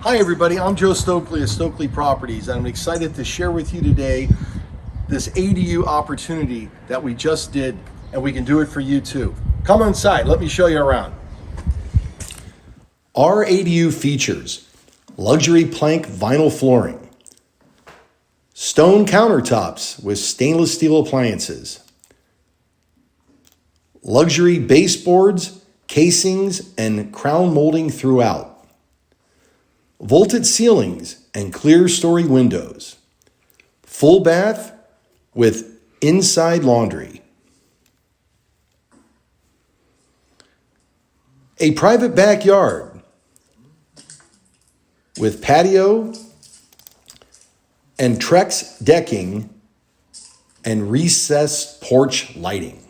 Hi everybody, I'm Joe Stokley of Stokley Properties, and I'm excited to share with you today this ADU opportunity that we just did, and we can do it for you too. Come inside, let me show you around. Our ADU features luxury plank vinyl flooring, stone countertops with stainless steel appliances, luxury baseboards, casings, and crown molding throughout, vaulted ceilings and clear story windows, full bath with inside laundry, a private backyard with patio and Trex decking and recessed porch lighting.